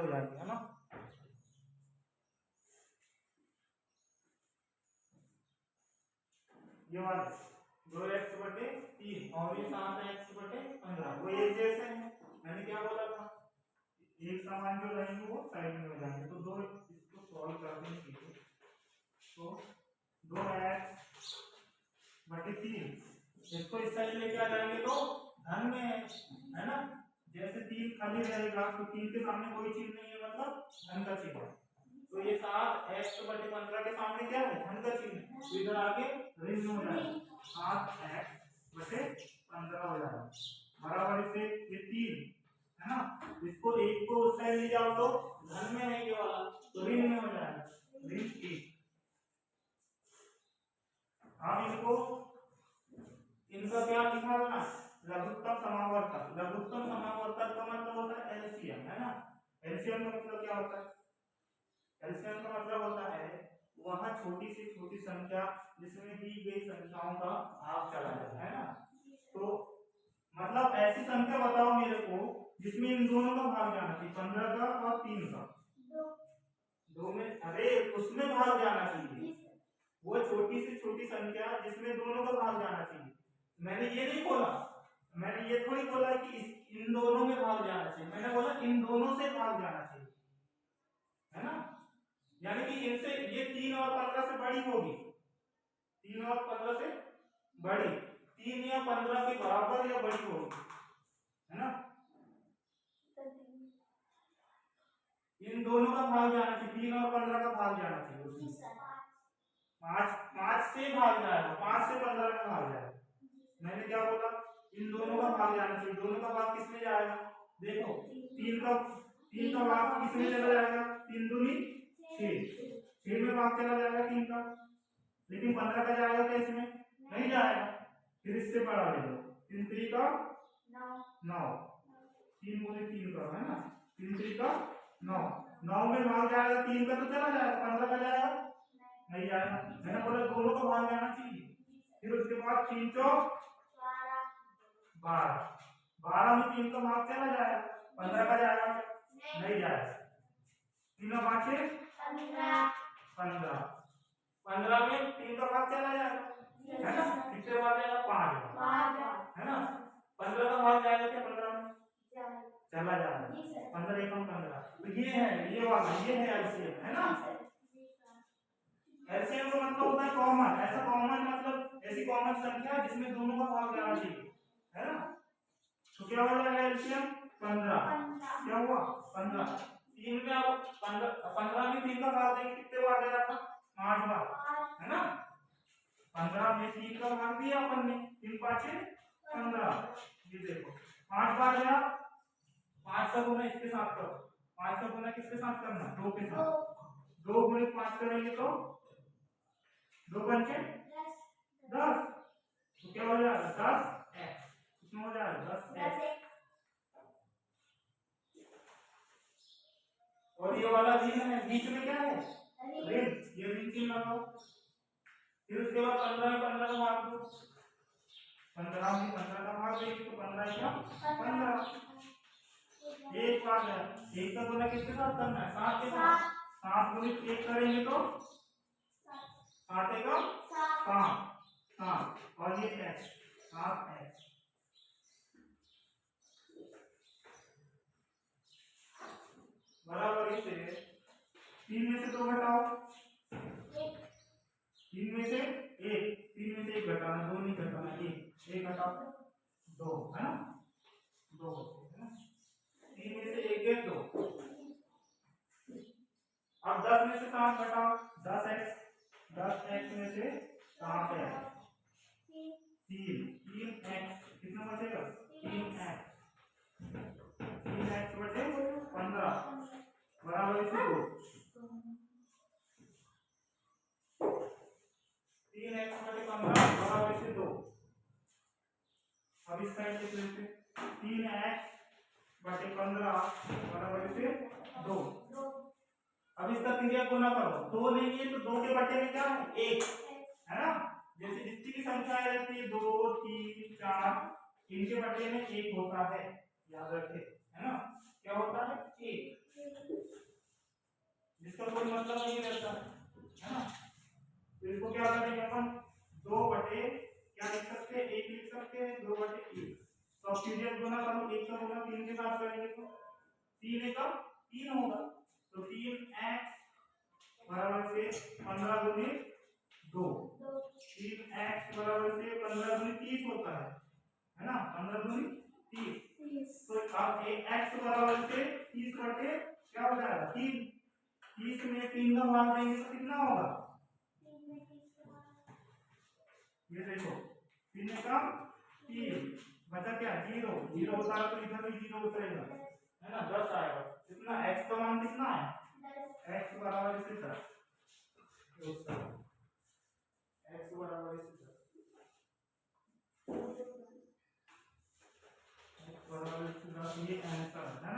हो जाएगी, है ना। ये वाला 2x/3 और ये 7x/15 वो एक जैसे हैं। मैंने क्या बोला था, एक समान जो रहेंगे वो साइड में हो जाएंगे। तो दो इसको सॉल्व कर देंगे तो 2x/3 इसको इस साइड लेके आ जाएंगे तो धन में है ना। जैसे 3 खाली रहेगा तो 3 के सामने कोई चीज नहीं है, मतलब धन का चिन्ह है। तो ये 7x/15 के सामने क्या है, धन का चिन्ह है। तो इधर आके ऋण हो जाएगा, 7x/15 हो जाएगा बराबर से ये 3 है ना। इसको एक को उस साइड ले जाओ तो धन में है ये वाला, तो ऋण में हो जाएगा, ऋण 1। अब इनको इनका क्या लिखा है ना, लघुत्तम समावर्तक। लघुत्तम समावर्तक का मतलब होता है एलसीएम, है ना। एलसीएम का मतलब क्या होता है, एलसीएम का मतलब होता है वह छोटी से छोटी संख्या जिसमें दी गई संख्याओं का भाग चला जाता है ना। तो मतलब ऐसी संख्या बताओ मेरे को जिसमें इन दोनों का भाग जाना चाहिए, 15 का और 3 का। दो में, अरे उसमें भाग जाना चाहिए, वो छोटी से छोटी संख्या जिसमें दोनों का भाग जाना चाहिए। मैंने ये नहीं बोला, मैंने ये थोड़ी बोला कि इन दोनों में भाग जाना चाहिए, मैंने बोला इन दोनों से भाग जाना चाहिए, है ना। यानी कि इनसे ये 3 और 15 से बड़ी होगी, 3 और 15 से बड़ी, 3 या 15 के बराबर या बड़ी होगी, है ना। इन दोनों का भाग जाना चाहिए, 3 और 15 का भाग जाना चाहिए उसमें। 5 से भाग जाएगा, 5 से 15 में भाग जाएगा। मैंने क्या बोला, इन दोनों का भाग जाना चाहिए। दोनों का भाग किसमें जाएगा, देखो 3 का भाग किसमें चला जाएगा, 3 दूनी 6 में भाग चला जाएगा 3 का। लेकिन 15 का जाएगा क्या इसमें, नहीं जाएगा। फिर इससे बड़ा ले लो, 3 3 का 9, 3 गुने 3 का, है ना। 3 3 का 9 में भाग जाएगा 3 का तो चला जाएगा, 15 का जाएगा नहीं जाएगा। मैंने बोला दोनों का भाग जाना चाहिए। फिर उसके बाद 3 चौक 12, 12 में 3 का भाग चला जाएगा, 15 का जाएगा नहीं जाएगा। 3 और 5 15, 15 में 3 का भाग चला जाएगा, है ना। कितने बार जाएगा, 5 है ना। 15 का भाग जाएगा क्या, 15 में चला जाएगा, 15 एकम 15। तो ये है, ये वाला ये है एलसीएम, है ना। एलसीएम का मतलब होता है कॉमन, ऐसा कॉमन मतलब ऐसी कॉमन संख्या जिसमें दोनों का भाग जाना चाहिए, है ना। तो क्या हो जाएगा एलसीएम 15, क्या हुआ 15। 3 में अब 15 में 3 का भाग देंगे, कितने बार दे रहा था, 5 बार, है ना। 15 में 3 का भाग दिया अपन ने, 3 5 15। ये देखो 5 बार गया, 5 का गुना इसके साथ करो, 5 का गुना किसके साथ करना, 2 के साथ। 2 गुणे 5 करेंगे तो 2 पंचे 10। तो क्या हो जाएगा 10x, कितना हो जाएगा 10x। और ये वाला ऋण है, बीच में क्या है ऋण, ये ऋण चिन्ह लगाओ। फिर उसके बाद 15 में 15 का भाग दो, 15 में 15 का भाग देंगे तो 15 का 15। एक बार है, एक का गुना किसके साथ करना है, 7 के साथ। 7 गुने 1 करेंगे तो 7 का 7 और ये x 7x। बराबर इसे 3 में से 2 घटाओ, 3 में से 1 घटाना, 2 नहीं घटाना, 1 घटाओ 2, है ना। 2 है ना, 3 में से 1 2। अब 10 में से 7 घटाओ, 10x में से 7x 3x कितना बचेगा 3x, 3x/15 बराबर इसे 2। 3x/15 बराबर इसे 2। अब इस साइड से लेते 3x/15 बराबर इसे 2। अब इसका क्रिया गुना करो, 2 नहीं है तो 2 के बटे में क्या है 1, है ना। जैसे जितनी भी संख्याएं रहती है 2 3 4 इनके बटे में 1 होता है, याद रखे, है ना। क्या होता है 1। जिसका कोई मतलब नहीं रहता है ना। तो इसको क्या करेंगे अपन, 2/, क्या लिख सकते हैं, 1 लिख सकते हैं, 2/1। तो अब पीरियड गुना करो, 1 का गुना 3 के साथ करेंगे तो 3 एकम 3 होगा। तो 3x बराबर से 15 गुने 2, 3x बराबर से 15 गुने 30 होता है ना, 15 गुने 30। तो अब x बराबर से 30 क्या हो जाएगा 3, 30 में 3 का भाग देंगे तो कितना होगा, ये देखो 3 का 3 बचा क्या 0, 0 होता है तो इधर भी 0 उतरेगा है ना, 10 आएगा। कितना x का मान कितना है, x बराबर से 10, x बराबर से 10, x बराबर से 10, ये आंसर है ना।